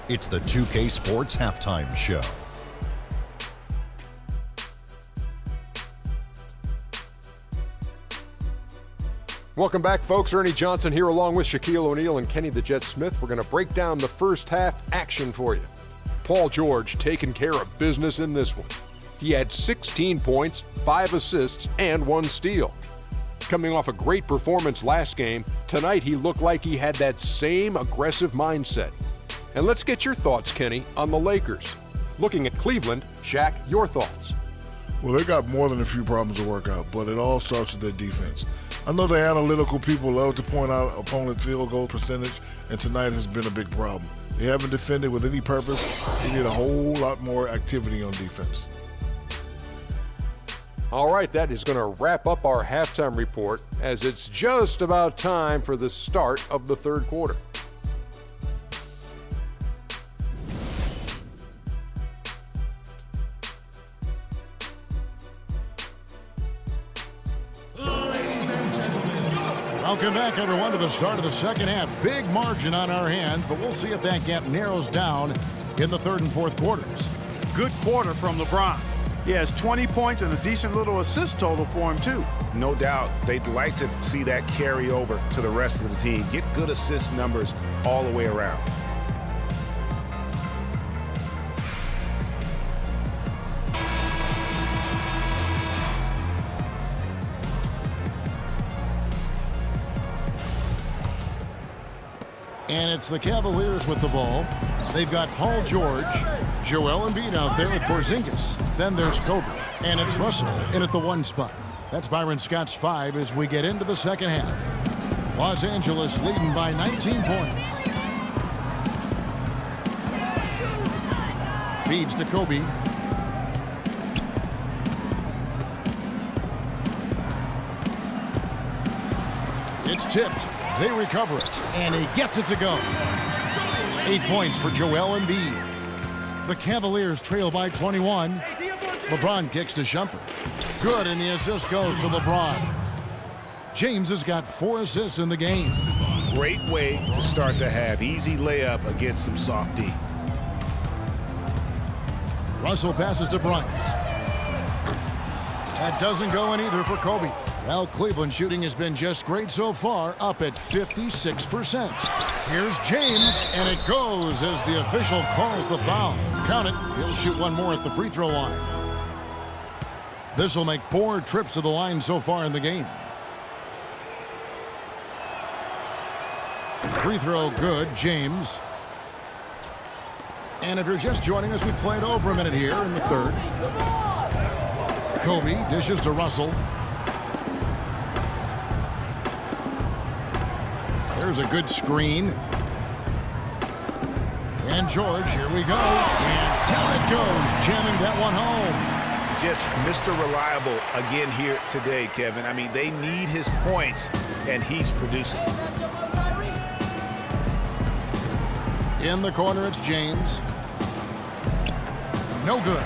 It's the 2K Sports Halftime Show. Welcome back, folks. Ernie Johnson here along with Shaquille O'Neal and Kenny the Jet Smith. We're going to break down the first half action for you. Paul George taking care of business in this one. He had 16 points, 5 assists, and 1 steal. Coming off a great performance last game, tonight he looked like he had that same aggressive mindset. And let's get your thoughts, Kenny, on the Lakers. Looking at Cleveland, Shaq, your thoughts. Well, they got more than a few problems to work out, but it all starts with their defense. I know the analytical people love to point out opponent field goal percentage, and tonight has been a big problem. They haven't defended with any purpose. They need a whole lot more activity on defense. All right, that is going to wrap up our halftime report as it's just about time for the start of the third quarter. Welcome back, everyone, to the start of the second half. Big margin on our hands, but we'll see if that gap narrows down in the third and fourth quarters. Good quarter from LeBron. He has 20 points and a decent little assist total for him, too. No doubt they'd like to see that carry over to the rest of the team. Get good assist numbers all the way around. And it's the Cavaliers with the ball. They've got Paul George, Joel Embiid out there with Porzingis. Then there's Kobe, and it's Russell in at the 1 spot. That's Byron Scott's 5 as we get into the second half. Los Angeles leading by 19 points. Feeds to Kobe. It's tipped. They recover it, and he gets it to go. 8 points for Joel Embiid. The Cavaliers trail by 21. LeBron kicks to Shumpert. Good, and the assist goes to LeBron. James has got 4 assists in the game. Great way to start the half. Easy layup against some soft D. Russell passes to Bryant. That doesn't go in either for Kobe. Well, Cleveland shooting has been just great so far, up at 56%. Here's James, and it goes as the official calls the foul. Count it. He'll shoot 1 more at the free throw line. This will make 4 trips to the line so far in the game. Free throw good, James. And if you're just joining us, we played over a minute here in the third. Kobe dishes to Russell. There's a good screen. And George, here we go. And down it goes, jamming that one home. Just Mr. Reliable again here today, Kevin. I mean, they need his points, and he's producing. In the corner, it's James. No good.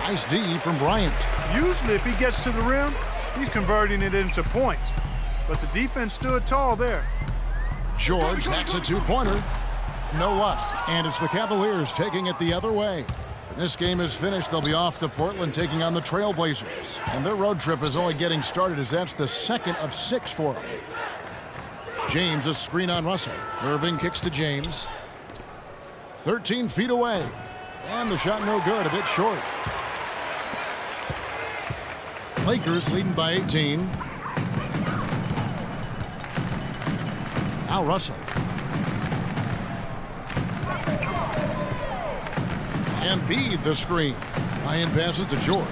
Nice D from Bryant. Usually, if he gets to the rim, he's converting it into points. But the defense stood tall there. George hacks a 2-pointer. No what? And it's the Cavaliers taking it the other way. When this game is finished, they'll be off to Portland taking on the Trailblazers. And their road trip is only getting started as that's the second of 6 for them. James, a screen on Russell. Irving kicks to James. 13 feet away. And the shot no good, a bit short. Lakers leading by 18. Now Russell. Embiid the screen. Ryan passes to George.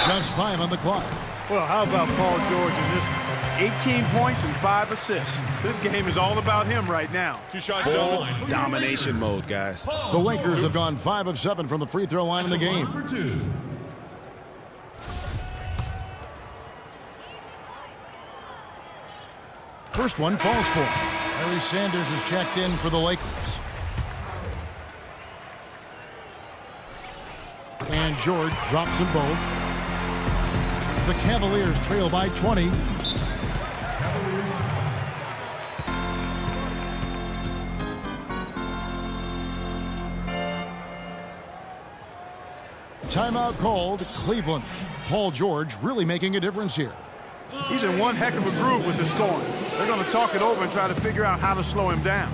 Just 5 on the clock. Well, how about Paul George in this one? 18 points and 5 assists. This game is all about him right now. 2 shots, Full domination mode, guys. The Lakers have gone 5 of 7 from the free throw line in the game. First one falls for him. Larry Sanders is checked in for the Lakers. And George drops them both. The Cavaliers trail by 20. Timeout called Cleveland. Paul George really making a difference here. He's in one heck of a groove with the scoring. They're going to talk it over and try to figure out how to slow him down.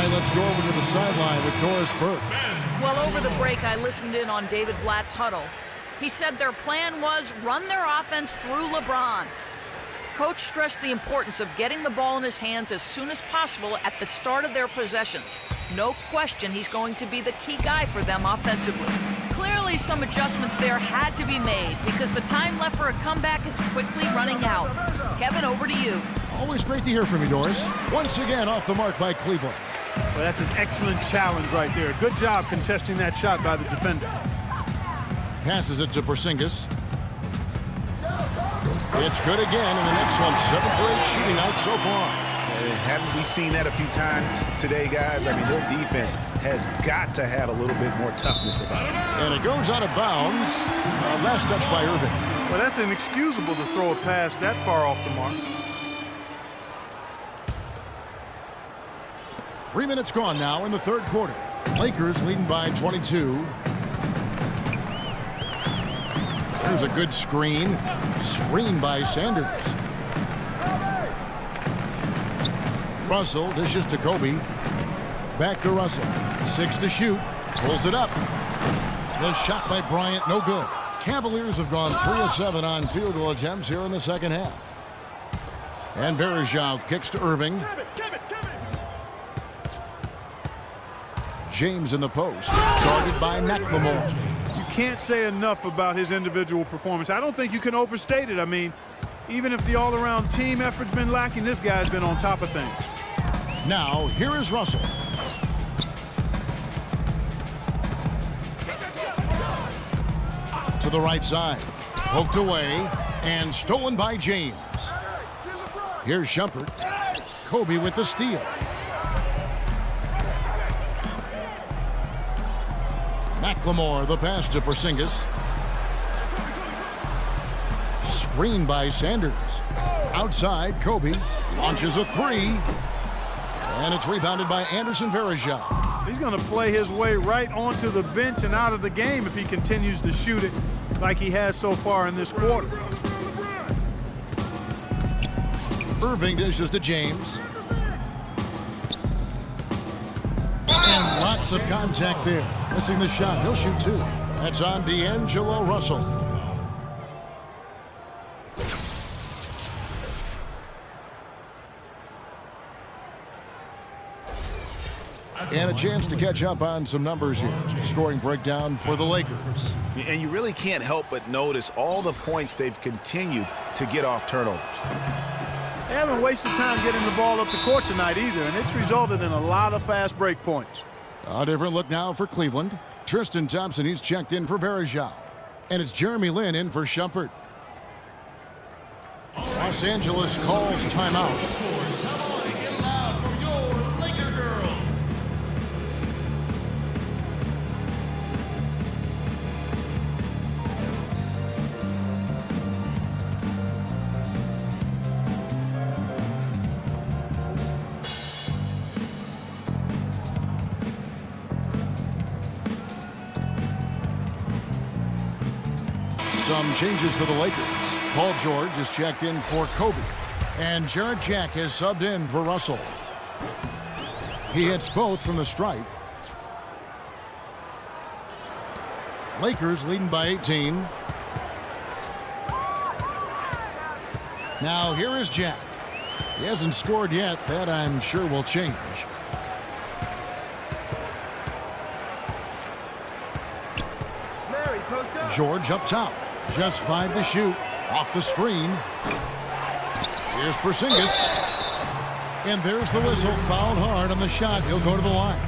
Let's go over to the sideline with Doris Burke. Well, over the break, I listened in on David Blatt's huddle. He said their plan was run their offense through LeBron. Coach stressed the importance of getting the ball in his hands as soon as possible at the start of their possessions. No question he's going to be the key guy for them offensively. Clearly, some adjustments there had to be made because the time left for a comeback is quickly running out. Kevin, over to you. Always great to hear from you, Doris. Once again, off the mark by Cleveland. Well, that's an excellent challenge right there. Good job contesting that shot by the defender. Passes it to Porzingis. It's good again, and an excellent 7 for 8 shooting night so far. Haven't we seen that a few times today, guys? I mean, their defense has got to have a little bit more toughness about it. And it goes out of bounds. Last touch by Irving. Well, that's inexcusable to throw a pass that far off the mark. 3 minutes gone now in the third quarter. Lakers leading by 22. There's a good screen. Screen by Sanders. Russell dishes to Kobe. Back to Russell. 6 to shoot. Pulls it up. The shot by Bryant, no good. Cavaliers have gone 3 of 7 on field goal attempts here in the second half. And Varejao kicks to Irving. James in the post, guarded by McLemore. You can't say enough about his individual performance. I don't think you can overstate it. I mean, even if the all-around team effort's been lacking, this guy's been on top of things. Now, here is Russell. To the right side, poked away, and stolen by James. Here's Shumpert. Kobe with the steal. McLemore, the pass to Porzingis. Screen by Sanders. Outside, Kobe launches a 3. And it's rebounded by Anderson Varejao. He's going to play his way right onto the bench and out of the game if he continues to shoot it like he has so far in this quarter. Irving dishes to James. And lots of contact there. Missing the shot. He'll shoot 2. That's on D'Angelo Russell. And a chance to catch up on some numbers here. Scoring breakdown for the Lakers. And you really can't help but notice all the points they've continued to get off turnovers. They haven't wasted time getting the ball up the court tonight either, and it's resulted in a lot of fast break points. A different look now for Cleveland. Tristan Thompson, he's checked in for Varejao. And it's Jeremy Lin in for Shumpert. Los Angeles calls timeout. Some changes for the Lakers. Paul George is checked in for Kobe. And Jarrett Jack has subbed in for Russell. He hits both from the stripe. Lakers leading by 18. Now here is Jack. He hasn't scored yet. That I'm sure will change. George up top. Just 5 to shoot. Off the screen. Here's Porzingis. And there's the whistle. Fouled hard on the shot. He'll go to the line.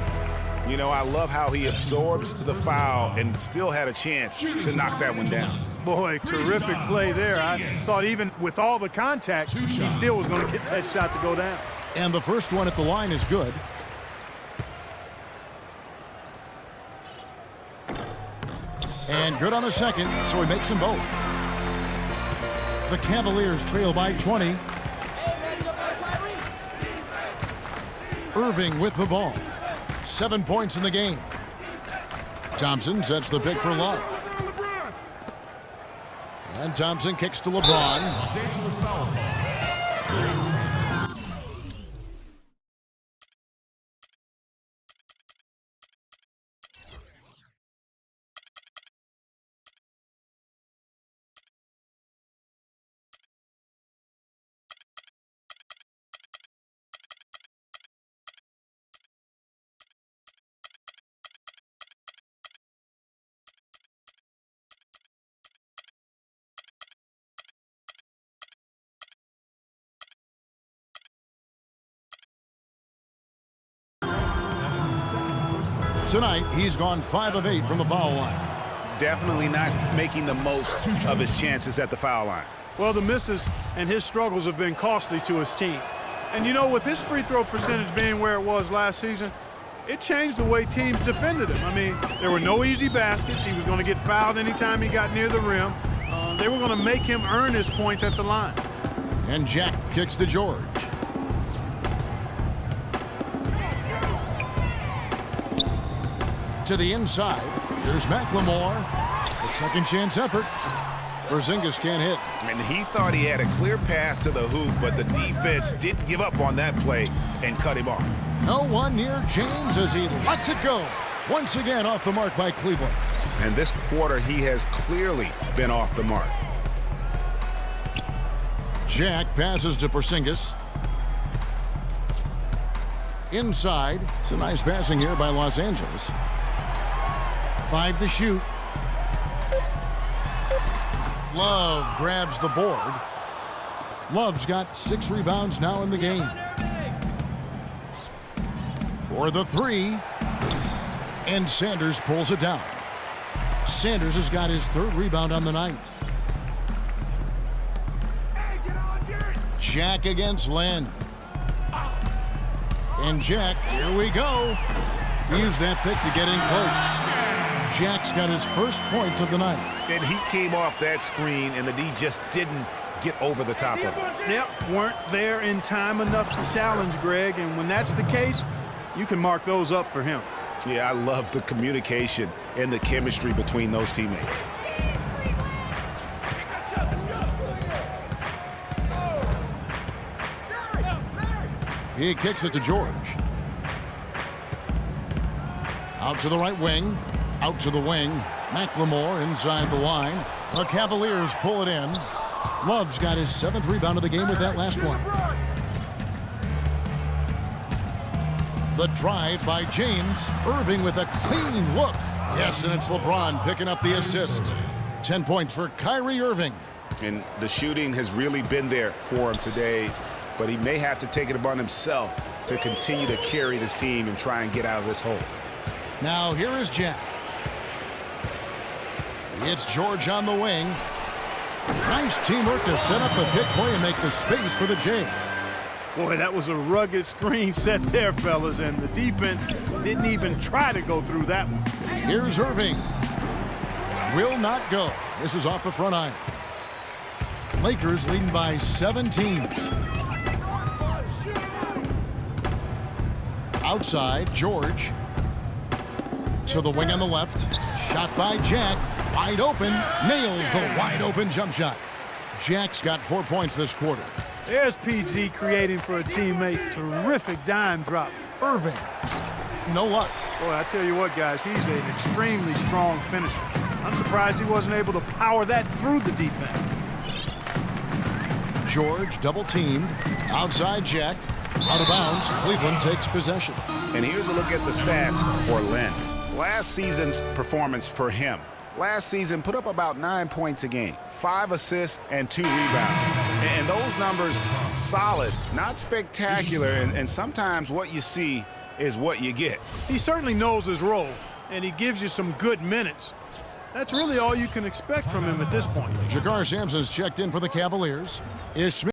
You know, I love how he absorbs the foul and still had a chance to knock that one down. Boy, terrific play there. I thought even with all the contact, he still was going to get that shot to go down. And the first one at the line is good. And good on the second, so he makes them both. The Cavaliers trail by 20. Irving with the ball. 7 points in the game. Thompson sets the pick for Love. And Thompson kicks to LeBron. Los Angeles foul call. Tonight, he's gone 5 of 8 from the foul line. Definitely not making the most of his chances at the foul line. Well, the misses and his struggles have been costly to his team. And, you know, with his free throw percentage being where it was last season, it changed the way teams defended him. I mean, there were no easy baskets. He was going to get fouled anytime he got near the rim. They were going to make him earn his points at the line. And Jack kicks to George. To the inside. Here's McLemore. A second chance effort. Porzingis can't hit. And he thought he had a clear path to the hoop, but the defense didn't give up on that play and cut him off. No one near James as he lets it go. Once again off the mark by Cleveland. And this quarter, he has clearly been off the mark. Jack passes to Porzingis. Inside. It's a nice passing here by Los Angeles. 5 to shoot. Love grabs the board. Love's got 6 rebounds now in the game. For the 3. And Sanders pulls it down. Sanders has got his 3rd rebound on the night. Jack against Len. And Jack, here we go. Use that pick to get in close. Jack's got his first points of the night. And he came off that screen, and the D just didn't get over the top of it. Yep, weren't there in time enough to challenge Greg, and when that's the case, you can mark those up for him. Yeah, I love the communication and the chemistry between those teammates. He kicks it to George. Out to the right wing. Out to the wing. McLemore inside the line. The Cavaliers pull it in. Love's got his 7th rebound of the game with that last one. The drive by James. Irving with a clean look. Yes, and it's LeBron picking up the assist. 10 points for Kyrie Irving. And the shooting has really been there for him today, but he may have to take it upon himself to continue to carry this team and try and get out of this hole. Now here is Jack. It's George on the wing. Nice teamwork to set up the pick play and make the space for the J. Boy, that was a rugged screen set there, fellas, and the defense didn't even try to go through that one. Here's Irving. Will not go. This is off the front iron. Lakers leading by 17. Outside, George. To the wing on the left. Shot by Jack. Wide open. Nails the wide open jump shot. Jack's got 4 points this quarter. There's PG creating for a teammate. Terrific dime drop. Irving. No luck. Boy, I tell you what, guys, he's an extremely strong finisher. I'm surprised he wasn't able to power that through the defense. George double teamed. Outside Jack. Out of bounds. Cleveland takes possession. And here's a look at the stats for Len. Last season's performance for him. Last season put up about 9 points a game, 5 assists and 2 rebounds. And those numbers solid, not spectacular, and sometimes what you see is what you get. He certainly knows his role, and he gives you some good minutes. That's really all you can expect from him at this point. Jakar Sampson's checked in for the Cavaliers. Is Smith